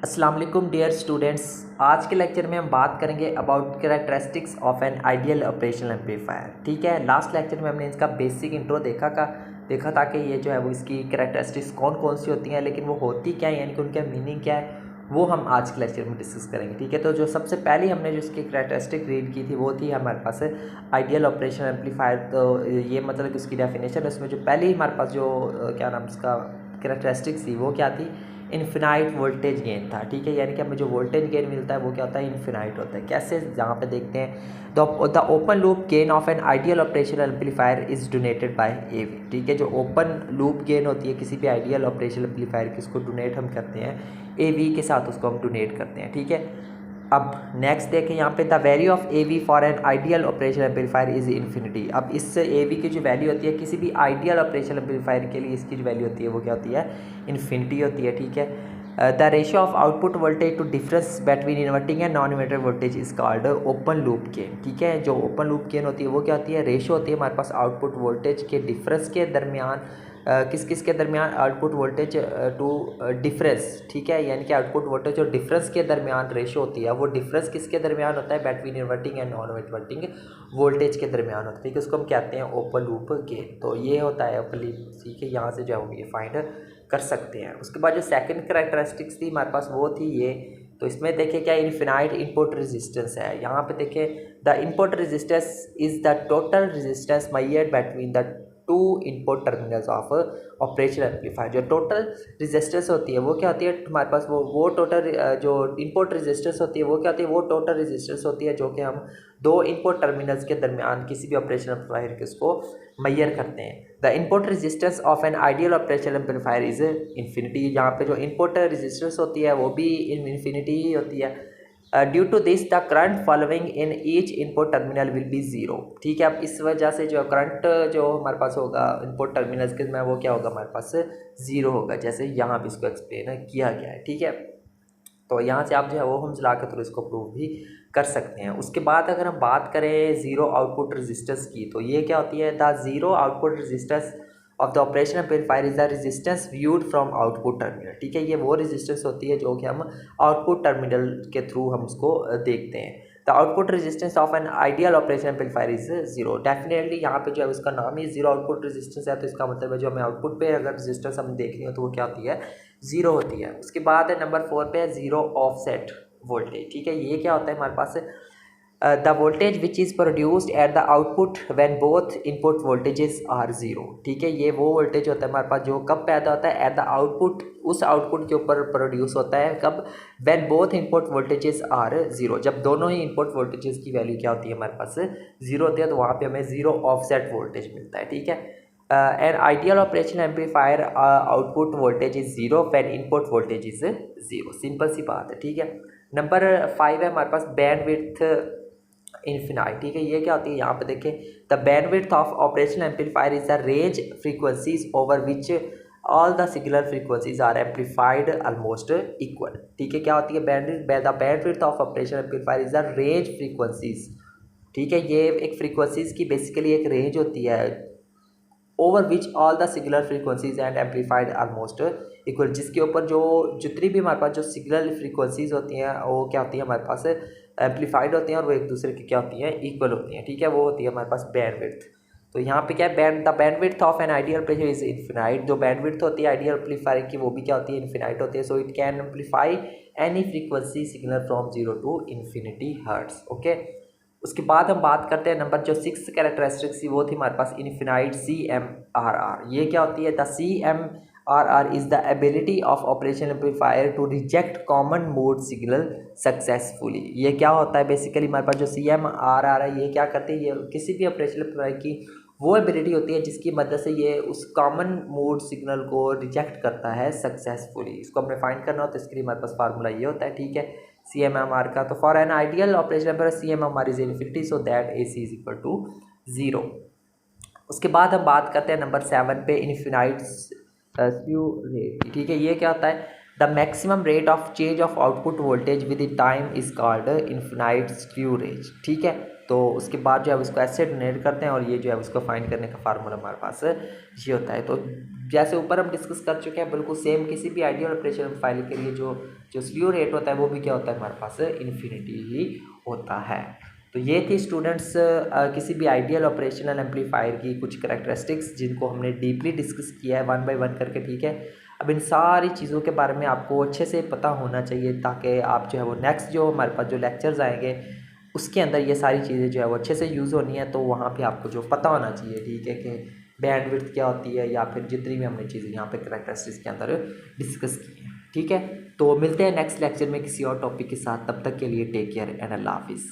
अस्सलाम वालेकुम dear students. आज के लेक्चर में हम बात करेंगे about characteristics of an ideal operational amplifier. ठीक है, लास्ट लेक्चर में हमने इसका बेसिक इंट्रो देखा था कि ये जो है वो इसकी कैरेक्टरिस्टिक्स कौन कौन सी होती हैं, लेकिन वो होती क्या है, यानी कि उनका मीनिंग क्या है, वो हम आज के लेक्चर में डिस्कस करेंगे। ठीक है, तो जो सबसे पहले हमने जो इसकी कैरेक्टरिस्टिक रीड की थी वो थी हमारे पास आइडियल ऑपरेशनल एम्पलीफायर। तो ये मतलब कि उसकी डेफिनेशन है, उसमें जो पहले हमारे पास जो क्या नाम इसका कैरेक्टरिस्टिक्स थी वो क्या थी, इन्फिनाइट वोल्टेज गेन था। ठीक है, यानी कि हमें जो वोल्टेज गेन मिलता है वो क्या होता है, इन्फिनाइट होता है। कैसे, जहाँ पे देखते हैं the open loop gain of an ideal operational amplifier is donated bye A V. ठीक है, जो ओपन लूप गेन होती है किसी भी आइडियल ऑपरेशनल एम्पलीफायर की, उसको डोनेट हम करते हैं ए वी के साथ, उसको हम डोनेट करते हैं। ठीक है, अब नेक्स्ट देखें यहाँ पे, the value of A V for an ideal operational amplifier is infinity. अब इस ए वी की जो वैल्यू होती है किसी भी आइडियल ऑपरेशनल एम्पलीफायर के लिए, इसकी जो वैल्यू होती है वो क्या होती है, इन्फिनिटी होती है। ठीक है, the ratio of output voltage to difference between inverting and non inverter voltage is called open loop gain. ठीक है, जो ओपन लूप गेन होती है वो क्या होती है, रेशियो होती है हमारे पास आउटपुट वोल्टेज के डिफरेंस के दरमियान, किस किस के दरमियान, आउटपुट वोल्टेज टू डिफरेंस। ठीक है, यानी कि आउटपुट वोल्टेज और डिफरेंस के दरमियान रेशियो होती है, वो डिफरेंस किसके दरमियान होता है, between inverting and non inverting voltage के दरमियान होता है। ठीक है, उसको हम कहते हैं ओपन लूप गेन। तो ये होता है ओपन लूप। ठीक है, यहाँ से जो है वो ये फाइंड कर सकते हैं। उसके बाद जो सेकंड कैरेक्टरिस्टिक्स थी हमारे पास वो थी ये। तो इसमें देखिए क्या, इन्फिनाइट इनपुट रेजिस्टेंस है। यहाँ पे देखिए, the input resistance is the total resistance measured between the two input terminals of operational amplifier. जो टोटल रेजिस्टेंस होती है वो क्या होती है हमारे पास, वो टोटल जो इनपुट रेजिस्टेंस होती है वो क्या होती है, वो टोटल रेजिस्टेंस होती है जो कि हम दो इनपुट टर्मिनल्स के दरमियान किसी भी ऑपरेशनल एम्पलीफायर के उसको मेजर करते हैं। The input resistance of an ideal operational amplifier is infinity. यहाँ पे जो इनपुट रेजिस्टेंस होती है वो भी इन्फिनिटी ही होती है। Due to this the current following in each input terminal will be zero. ठीक है, अब इस वजह से जो करंट जो हमारे पास होगा इनपुट टर्मिनल्स के में, वो क्या होगा हमारे पास, जीरो होगा, जैसे यहाँ भी इसको एक्सप्लेन किया गया है। ठीक है, तो यहाँ से आप जो है वो हम चला के थ्रू इसको प्रूव भी कर सकते हैं। उसके बाद अगर हम बात करें ज़ीरो आउटपुट रेजिस्टेंस की, तो ये क्या होती है, the zero output resistance of the operation amplifier is the resistance viewed from output terminal. ठीक है, ये वो रेजिस्टेंस होती है जो कि हम आउटपुट टर्मिनल के थ्रू हम उसको देखते हैं। The output resistance of N ideal operation amplifier is zero. Definitely यहाँ पे जो है उसका नाम ही जीरो आउटपुट रेजिस्टेंस है, तो इसका मतलब है जो हमें आउटपुट पे अगर रेजिस्टेंस हम देख रहे हो तो वो क्या होती है, जीरो होती है। उसके बाद है नंबर 4 पे है जीरो ऑफसेट वोल्टेज। ठीक है, ये क्या होता है हमारे पास, the voltage which is produced at the output when both input voltages are zero. ठीक है, ये वो वोल्टेज होता है हमारे पास जो कब पैदा होता है, एट द आउटपुट, उस आउटपुट के ऊपर प्रोड्यूस होता है कब, when both input voltages are zero, जब दोनों ही इनपुट वोल्टेजेस की वैल्यू क्या होती है हमारे पास, जीरो होती है, तो वहाँ पे हमें जीरो ऑफसेट वोल्टेज मिलता है। ठीक है, an ideal operation amplifier output voltage is zero when input voltage is zero. Simple सी बात है। ठीक है, नंबर 5 है हमारे पास बैंडविड्थ इन्फिनाइट। ठीक है, ये क्या होती है, यहाँ पे देखें, the bandwidth of operational amplifier is the range frequencies over which all the signal frequencies are amplified almost equal. ठीक है, क्या होती है bandwidth, the bandwidth of operational amplifier is the range frequencies. ठीक है, ये एक फ्रीक्वेंसीज की बेसिकली एक रेंज होती है, over which all the signal frequencies and amplified almost equal, जिसके ऊपर जो जितनी भी हमारे पास जो सिग्नल फ्रीक्वेंसीज होती हैं वो क्या होती है हमारे पास, एम्पलीफाइड होती हैं और वो एक दूसरे की क्या होती हैं, इक्वल होती हैं। ठीक है, वो होती है हमारे पास बैंडविड्थ। तो यहाँ पे क्या है, the bandwidth of an ideal amplifier is infinite. जो बैंडविड्थ होती है आइडियल एम्पलीफायर की वो भी क्या होती है, इन्फिनाइट होती है। So it can amplify any frequency signal from zero to infinity hertz. Okay, उसके बाद हम बात करते हैं नंबर जो 6 कैरेक्टरिस्टिक्स थी वो थी हमारे पास इन्फिनाइट CMRR। ये क्या होती है, the CMRR is the ability of operational amplifier to reject common mode signal successfully. ये क्या होता है, बेसिकली हमारे पास जो CMRR है ये क्या करती है, ये किसी भी ऑपरेशनल एम्पलीफायर की वो एबिलिटी होती है जिसकी मदद से ये उस कॉमन मोड सिग्नल को रिजेक्ट करता है सक्सेसफुली। इसको हमने फाइंड करना हो तो इसके लिए हमारे पास फार्मूला ये होता है। ठीक है, CMRR का, तो फॉर एन आइडियल ऑपरेशन पर CMRR is infinity, so that AC is equal to zero. उसके बाद हम बात करते हैं नंबर 7 पे इन्फिनाइट स्ल्यू रेट। ठीक है, ये क्या होता है, the maximum rate of change of output voltage with in time is called infinite slew rate. ठीक है, तो उसके बाद जो है उसको ऐसे डोनेट करते हैं और ये जो है उसको फाइंड करने का फार्मूला हमारे पास ये होता है। तो जैसे ऊपर हम डिस्कस कर चुके हैं बिल्कुल सेम किसी भी आइडियल ऑपरेशन एम्पलीफायर के लिए जो स्लीव रेट होता है वो भी क्या होता है हमारे पास इन्फिनिटी ही होता है। तो ये थी स्टूडेंट्स किसी भी आइडियल ऑपरेशनल एम्पलीफायर की कुछ करैक्टरिस्टिक्स जिनको हमने डीपली डिस्कस किया है 1 बाय 1 करके, ठीक है। अब इन सारी चीज़ों के बारे में आपको अच्छे से पता होना चाहिए ताकि आप जो है वो नेक्स्ट जो हमारे पास जो लेक्चर्स आएंगे उसके अंदर ये सारी चीज़ें जो है वो अच्छे से यूज़ होनी है। तो वहाँ पे आपको जो पता होना चाहिए, ठीक है, कि बैंडविड्थ क्या होती है या फिर जितनी भी हमने चीज़ें यहाँ पे करैक्टरिस्टिक्स के अंदर डिस्कस की हैं, ठीक है। तो मिलते हैं नेक्स्ट लेक्चर में किसी और टॉपिक के साथ, तब तक के लिए टेक केयर एंड अल्लाह हाफिज़।